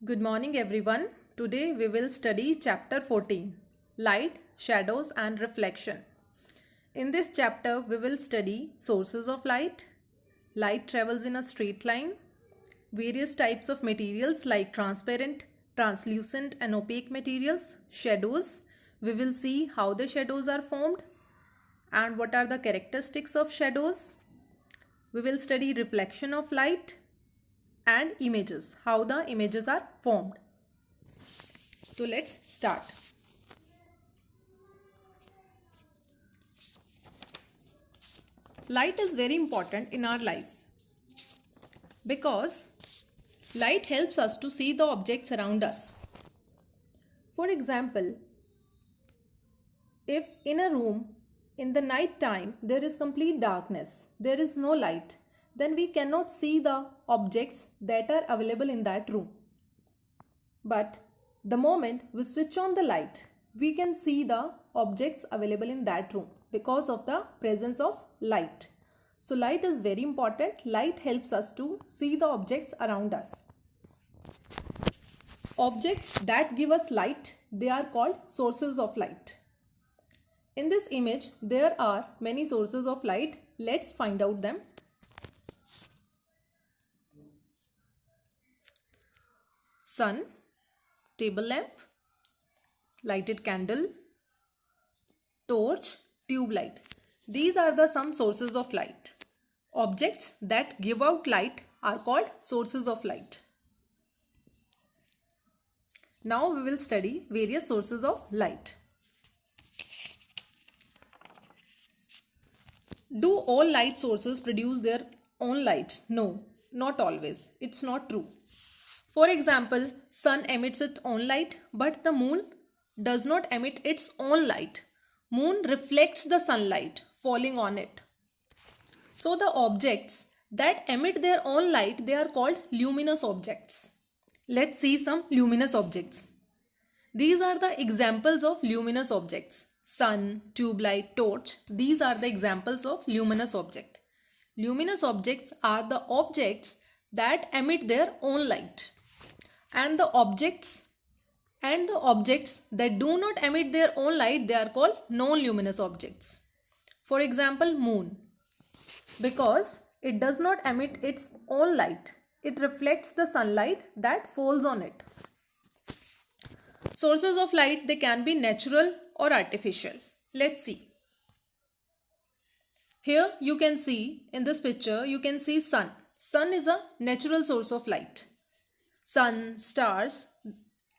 Good morning everyone. Today we will study chapter 14, Light, Shadows and Reflection. In this chapter we will study sources of light. Light travels in a straight line. Various types of materials like transparent, translucent and opaque materials. Shadows. We will see how the shadows are formed and what are the characteristics of shadows. We will study reflection of light and images, how the images are formed. So let's start. Light is very important in our life because light helps us to see the objects around us. For example, if in a room in the night time there is complete darkness, there is no light, then we cannot see the objects that are available in that room. But the moment we switch on the light, we can see the objects available in that room because of the presence of light. So light is very important. Light helps us to see the objects around us. Objects that give us light, they are called sources of light. In this image, there are many sources of light. Let's find out them. Sun, table lamp, lighted candle, torch, tube light. These are the some sources of light. Objects that give out light are called sources of light. Now we will study various sources of light. Do all light sources produce their own light? No, not always. It's not true. For example, sun emits its own light, but the moon does not emit its own light. Moon reflects the sunlight falling on it. So the objects that emit their own light, they are called luminous objects. Let's see some luminous objects. These are the examples of luminous objects. Sun, tube light, torch. These are the examples of luminous object. Luminous objects are the objects that emit their own light. And the objects that do not emit their own light, they are called non-luminous objects. For example, moon. Because it does not emit its own light, it reflects the sunlight that falls on it. Sources of light, they can be natural or artificial. Let's see. Here you can see, in this picture, you can see sun. Sun is a natural source of light. Sun, stars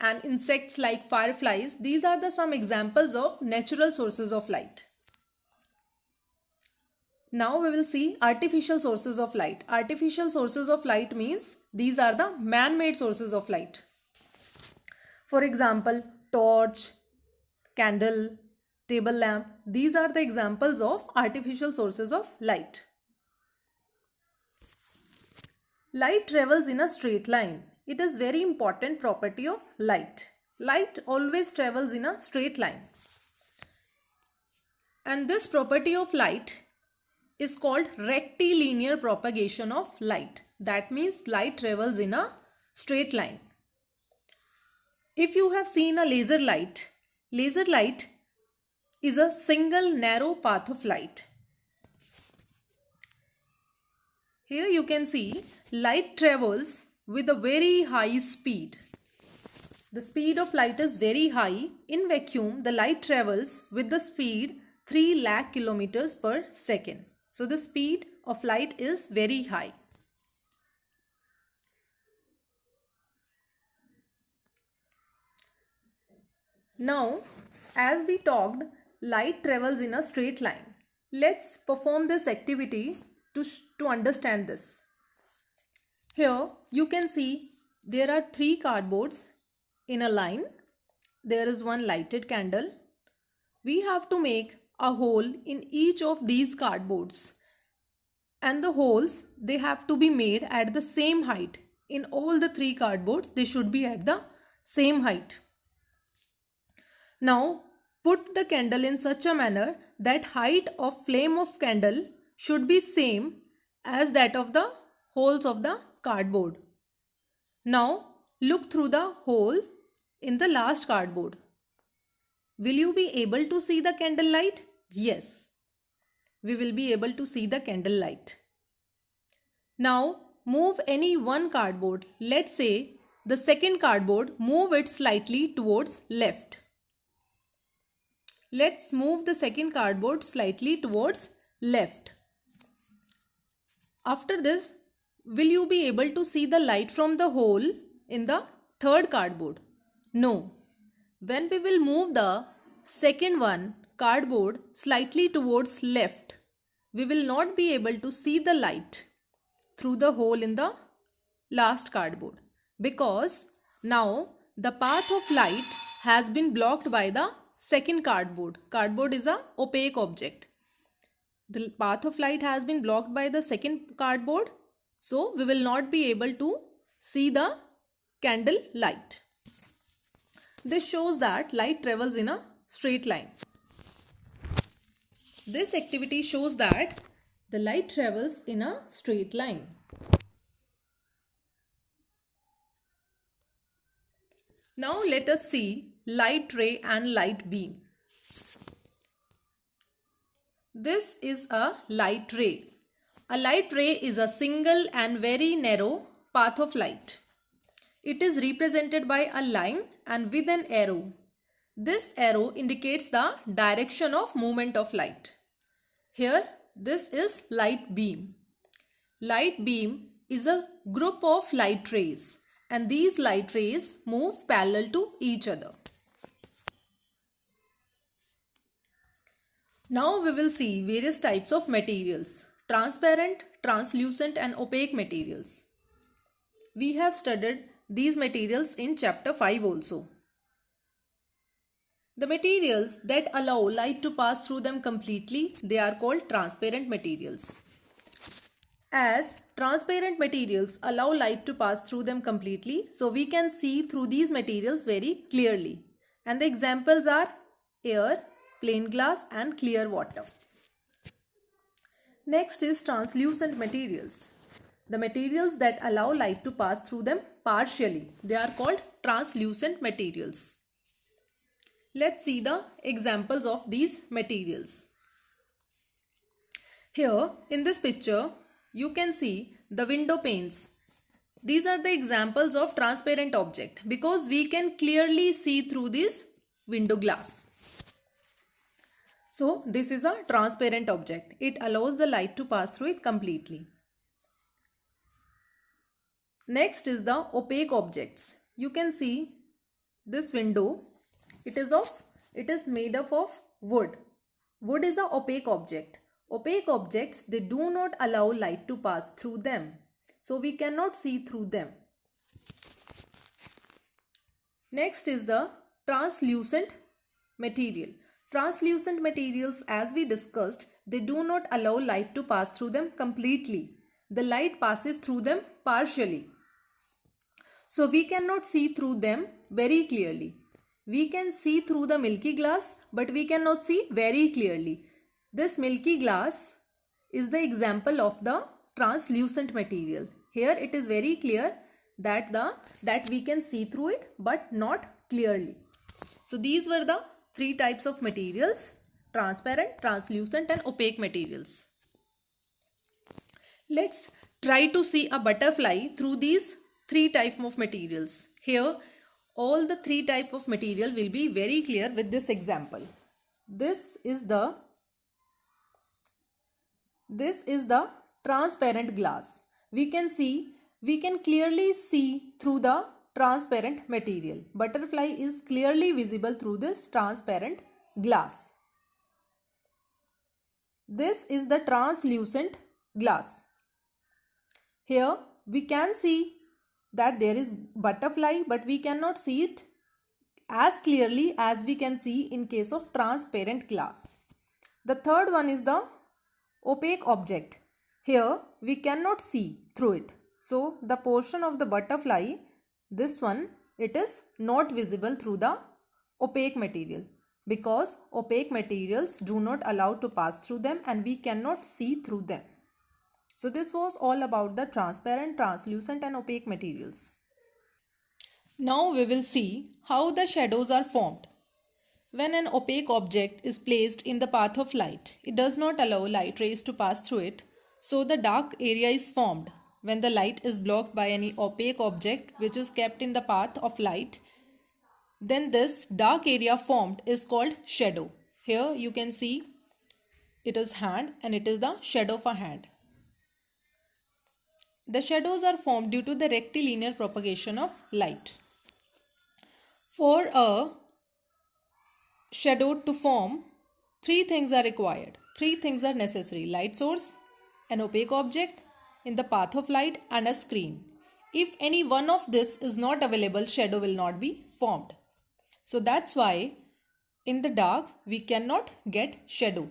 and insects like fireflies, these are the some examples of natural sources of light. Now we will see artificial sources of light. Artificial sources of light means these are the man-made sources of light. For example, torch, candle, table lamp, these are the examples of artificial sources of light. Light travels in a straight line. It is very important property of light. Light always travels in a straight line. And this property of light is called rectilinear propagation of light. That means light travels in a straight line. If you have seen a laser light is a single narrow path of light. Here you can see light travels with a very high speed. The speed of light is very high. In vacuum, the light travels with the speed 3 lakh kilometers per second. So the speed of light is very high. Now, as we talked, light travels in a straight line. Let's perform this activity to understand this. Here you can see there are 3 cardboards in a line. There is one lighted candle. We have to make a hole in each of these cardboards. And the holes, they have to be made at the same height. In all the 3 cardboards, they should be at the same height. Now, put the candle in such a manner that height of flame of candle should be same as that of the holes of the cardboard. Now, look through the hole in the last cardboard. Will you be able to see the candle light? Yes, we will be able to see the candle light. Now move any one cardboard. Let's say the second cardboard, move it slightly towards left. Let's move the second cardboard slightly towards left. After this, will you be able to see the light from the hole in the third cardboard? No. When we will move the second one cardboard slightly towards left, we will not be able to see the light through the hole in the last cardboard, because now the path of light has been blocked by the second cardboard. Cardboard is a opaque object. The path of light has been blocked by the second cardboard, so we will not be able to see the candle light. This shows that light travels in a straight line. This activity shows that the light travels in a straight line. Now let us see light ray and light beam. This is a light ray. A light ray is a single and very narrow path of light. It is represented by a line and with an arrow. This arrow indicates the direction of movement of light. Here, this is light beam. Light beam is a group of light rays, and these light rays move parallel to each other. Now we will see various types of materials: transparent, translucent and opaque materials. We have studied these materials in chapter 5 also. The materials that allow light to pass through them completely, they are called transparent materials. As transparent materials allow light to pass through them completely, so we can see through these materials very clearly. And the examples are air, plain glass and clear water. Next is translucent materials. The materials that allow light to pass through them partially, they are called translucent materials. Let's see the examples of these materials. Here in this picture, you can see the window panes. These are the examples of transparent object because we can clearly see through this window glass. So this is a transparent object. It allows the light to pass through it completely. Next is the opaque objects. You can see this window. It is made up of wood. Wood is an opaque object. Opaque objects, they do not allow light to pass through them. So we cannot see through them. Next is the translucent material. Translucent materials, as we discussed, they do not allow light to pass through them completely. The light passes through them partially. So we cannot see through them very clearly. We can see through the milky glass, but we cannot see very clearly. This milky glass is the example of the translucent material. Here it is very clear that we can see through it, but not clearly. So these were the three types of materials: transparent, translucent and opaque materials. Let's try to see a butterfly through these three types of materials. Here all the three types of material will be very clear with this example. This is the transparent glass. We can clearly see through the transparent material. Butterfly is clearly visible through this transparent glass. This is the translucent glass. Here we can see that there is butterfly, but we cannot see it as clearly as we can see in case of transparent glass. The third one is the opaque object. Here we cannot see through it. So the portion of the butterfly, this one, it is not visible through the opaque material, because opaque materials do not allow to pass through them and we cannot see through them. So this was all about the transparent, translucent and opaque materials. Now we will see how the shadows are formed. When an opaque object is placed in the path of light, it does not allow light rays to pass through it, so the dark area is formed. When the light is blocked by any opaque object which is kept in the path of light, then this dark area formed is called shadow. Here you can see it is hand and it is the shadow of a hand. The shadows are formed due to the rectilinear propagation of light. For a shadow to form, three things are required. Three things are necessary: light source, an opaque object in the path of light, and a screen. If any one of this is not available, shadow will not be formed. So that's why in the dark we cannot get shadow.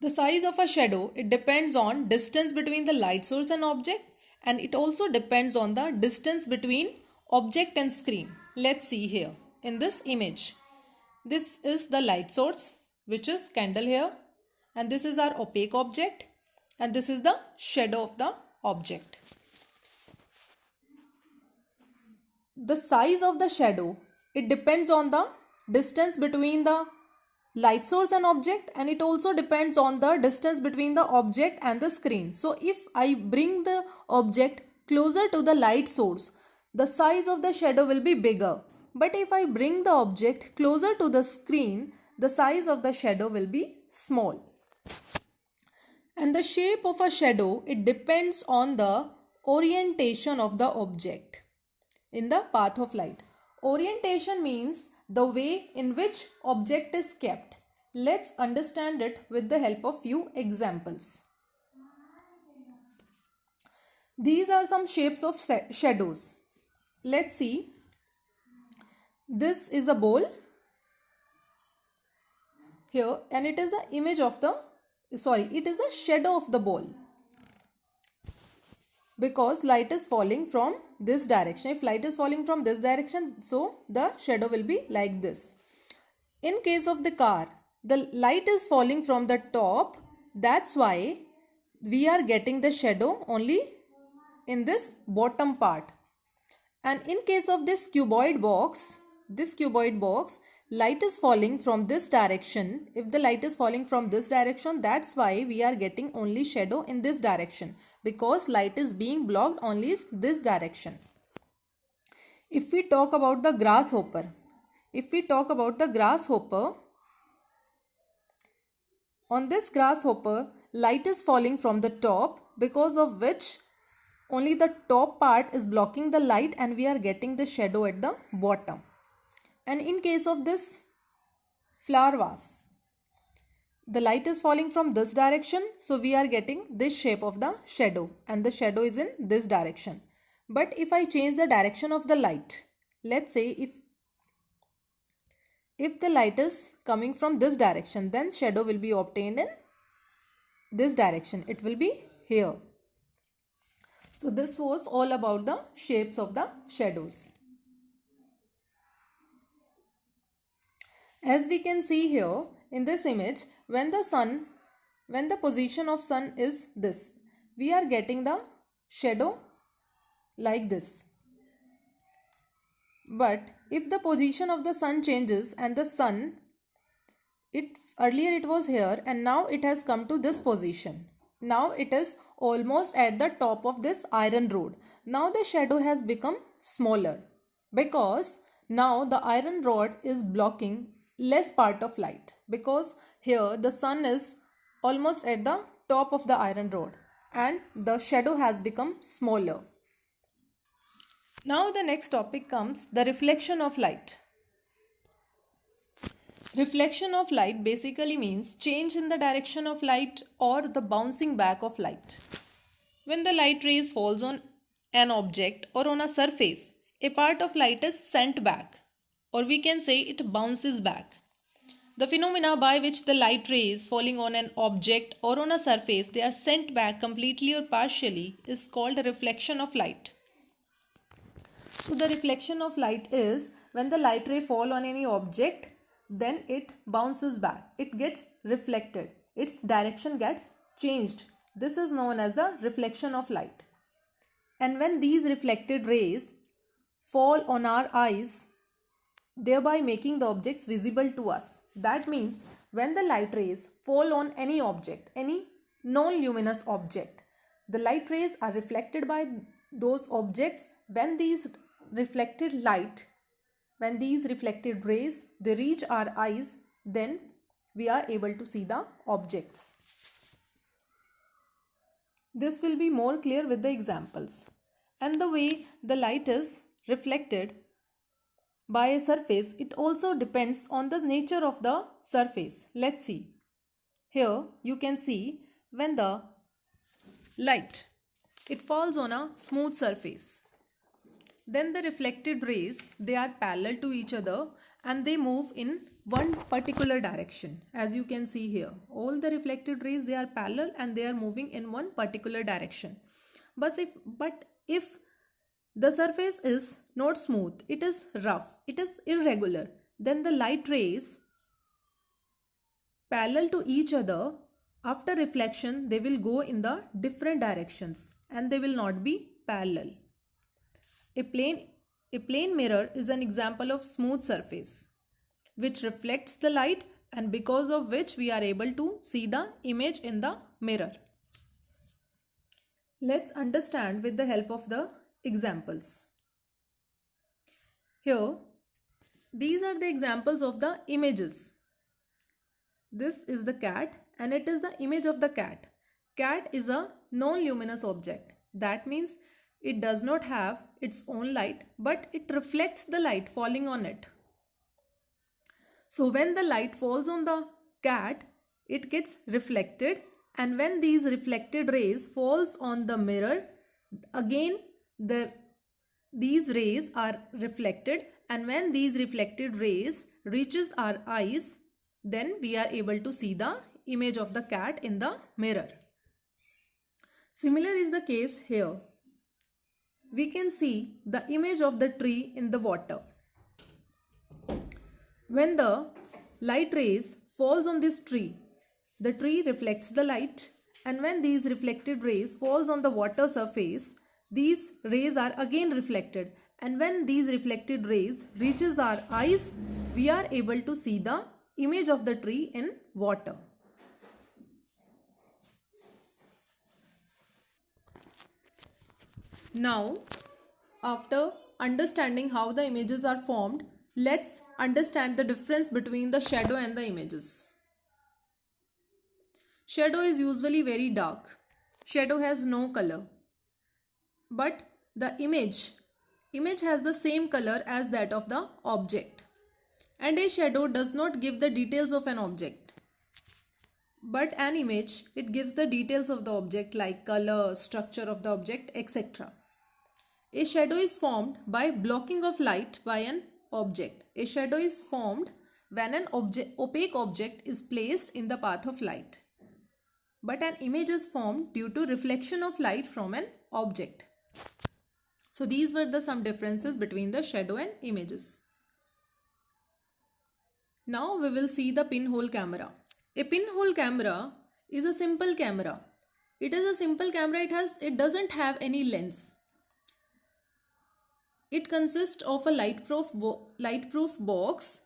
The size of a shadow, it depends on distance between the light source and object, and it also depends on the distance between object and screen. Let's see here in this image. This is the light source, which is candle here, and this is our opaque object, and this is the shadow of the object. The size of the shadow, it depends on the distance between the light source and object, and it also depends on the distance between the object and the screen. So if I bring the object closer to the light source, the size of the shadow will be bigger. But if I bring the object closer to the screen, the size of the shadow will be small. And the shape of a shadow, it depends on the orientation of the object in the path of light. Orientation means the way in which object is kept. Let's understand it with the help of few examples. These are some shapes of shadows. Let's see. This is a bowl here, and it is the image of the, it is the shadow of the bowl, because light is falling from this direction. If light is falling from this direction, so the shadow will be like this. In case of the car, the light is falling from the top, that's why we are getting the shadow only in this bottom part. And in case of this cuboid box, light is falling from this direction. If the light is falling from this direction, that's why we are getting only shadow in this direction, because light is being blocked only this direction. If we talk about the grasshopper, on this grasshopper, light is falling from the top, because of which only the top part is blocking the light and we are getting the shadow at the bottom. And in case of this flower vase, the light is falling from this direction, so we are getting this shape of the shadow, and the shadow is in this direction. But if I change the direction of the light, let's say if the light is coming from this direction, then shadow will be obtained in this direction. It will be here. So this was all about the shapes of the shadows. As we can see here in this image, when the position of sun is this, we are getting the shadow like this. But if the position of the sun changes and the sun, earlier it was here and now it has come to this position. Now it is almost at the top of this iron rod. Now the shadow has become smaller, because now the iron rod is blocking less part of light, because here the sun is almost at the top of the iron rod and the shadow has become smaller. Now the next topic comes the reflection of light. Reflection of light basically means change in the direction of light or the bouncing back of light. When the light rays falls on an object or on a surface, a part of light is sent back, or we can say it bounces back. The phenomena by which the light rays falling on an object or on a surface, they are sent back completely or partially, is called a reflection of light. So the reflection of light is when the light ray fall on any object, then it bounces back. It gets reflected. Its direction gets changed. This is known as the reflection of light. and when these reflected rays fall on our eyes, thereby making the objects visible to us. That means when the light rays fall on any object, any non-luminous object, the light rays are reflected by those objects. When these reflected rays, they reach our eyes, then we are able to see the objects. This will be more clear with the examples. And the way the light is reflected by a surface, it also depends on the nature of the surface. Let's see. Here you can see when the light, it falls on a smooth surface, then the reflected rays, they are parallel to each other and they move in one particular direction. As you can see here, all the reflected rays, they are parallel and they are moving in one particular direction. But if the surface is not smooth, it is rough, it is irregular, then the light rays parallel to each other, after reflection they will go in the different directions and they will not be parallel. A plane mirror is an example of smooth surface which reflects the light, and because of which we are able to see the image in the mirror. Let's understand with the help of the examples. Here, these are the examples of the images. This is the cat and it is the image of the cat. Cat is a non-luminous object. That means it does not have its own light, but it reflects the light falling on it. So when the light falls on the cat, it gets reflected, and when these reflected rays falls on the mirror, again these rays are reflected, and when these reflected rays reaches our eyes, then we are able to see the image of the cat in the mirror. Similar is the case here. We can see the image of the tree in the water. When the light rays falls on this tree, the tree reflects the light, and when these reflected rays falls on the water surface, these rays are again reflected, and when these reflected rays reaches our eyes, we are able to see the image of the tree in water. Now, after understanding how the images are formed, let's understand the difference between the shadow and the images. Shadow is usually very dark. Shadow has no color. But the image has the same color as that of the object. And a shadow does not give the details of an object. But an image, it gives the details of the object like color, structure of the object, etc. A shadow is formed by blocking of light by an object. A shadow is formed when an opaque object is placed in the path of light. But an image is formed due to reflection of light from an object. So these were some differences between the shadow and images. Now we will see the pinhole camera. A pinhole camera is a simple camera. It is a simple camera. It doesn't have any lens. It consists of a lightproof box.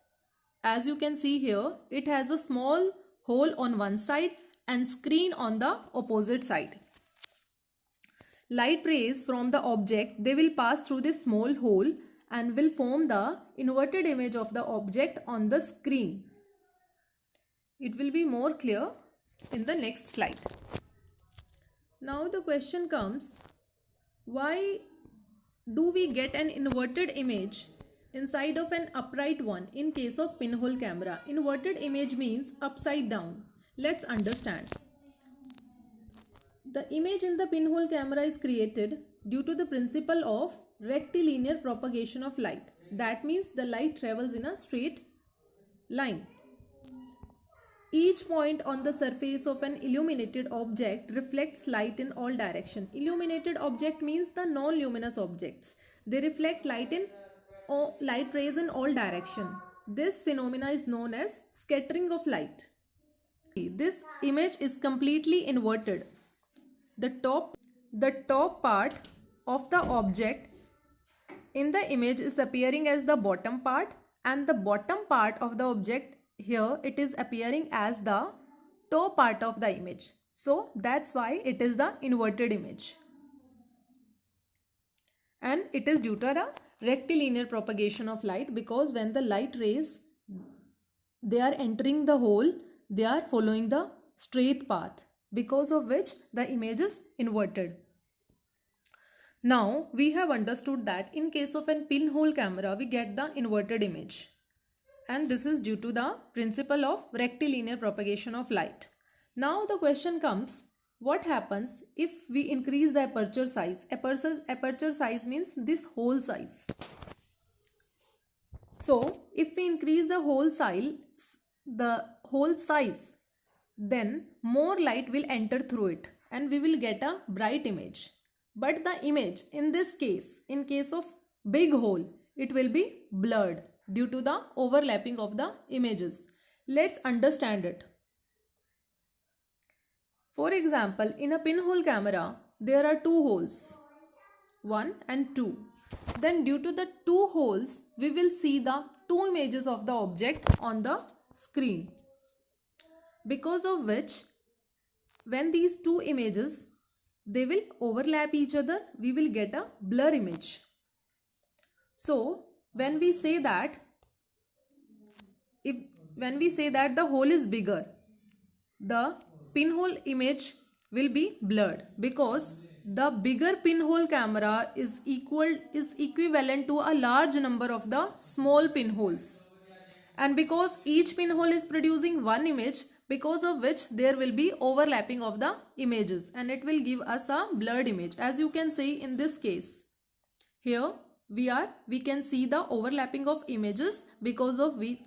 As you can see here, it has a small hole on one side and screen on the opposite side. Light rays from the object, they will pass through this small hole and will form the inverted image of the object on the screen. It will be more clear in the next slide. Now the question comes, why do we get an inverted image inside of an upright one in case of pinhole camera? Inverted image means upside down. Let's understand. The image in the pinhole camera is created due to the principle of rectilinear propagation of light. That means the light travels in a straight line. Each point on the surface of an illuminated object reflects light in all directions. Illuminated object means the non-luminous objects. They reflect light rays in all directions. This phenomena is known as scattering of light. This image is completely inverted. The top part of the object in the image is appearing as the bottom part, and the bottom part of the object here it is appearing as the top part of the image. So that's why it is the inverted image. And it is due to the rectilinear propagation of light, because when the light rays they are entering the hole, they are following the straight path, because of which the image is inverted. Now we have understood that in case of an pinhole camera we get the inverted image, and this is due to the principle of rectilinear propagation of light. Now the question comes, what happens if we increase the aperture size? Aperture size means this hole size. So if we increase the hole size, then more light will enter through it and we will get a bright image. But the image in this case, in case of big hole, it will be blurred due to the overlapping of the images. Let's understand it. For example, in a pinhole camera, there are two holes, 1 and 2. Then due to the two holes, we will see the two images of the object on the screen. Because of which, when these two images they will overlap each other, we will get a blur image. So when we say that the hole is bigger, the pinhole image will be blurred, because the bigger pinhole camera is equivalent to a large number of the small pinholes, and because each pinhole is producing one image, because of which there will be overlapping of the images and it will give us a blurred image. As you can see in this case, here we can see the overlapping of images, because of which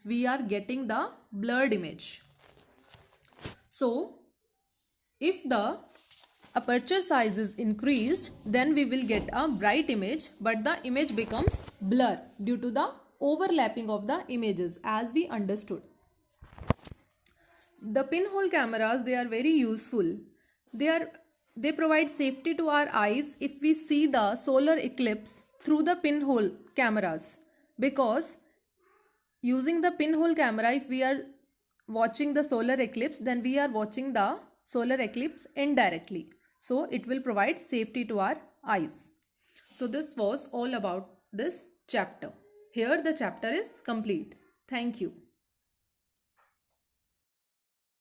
we are getting the blurred image. So if the aperture size is increased, then we will get a bright image, but the image becomes blur due to the overlapping of the images, as we understood. The pinhole cameras, they are very useful. They provide safety to our eyes if we see the solar eclipse through the pinhole cameras, because using the pinhole camera, if we are watching the solar eclipse, then we are watching the solar eclipse indirectly. So it will provide safety to our eyes. So this was all about this chapter. Here the chapter is complete. Thank you.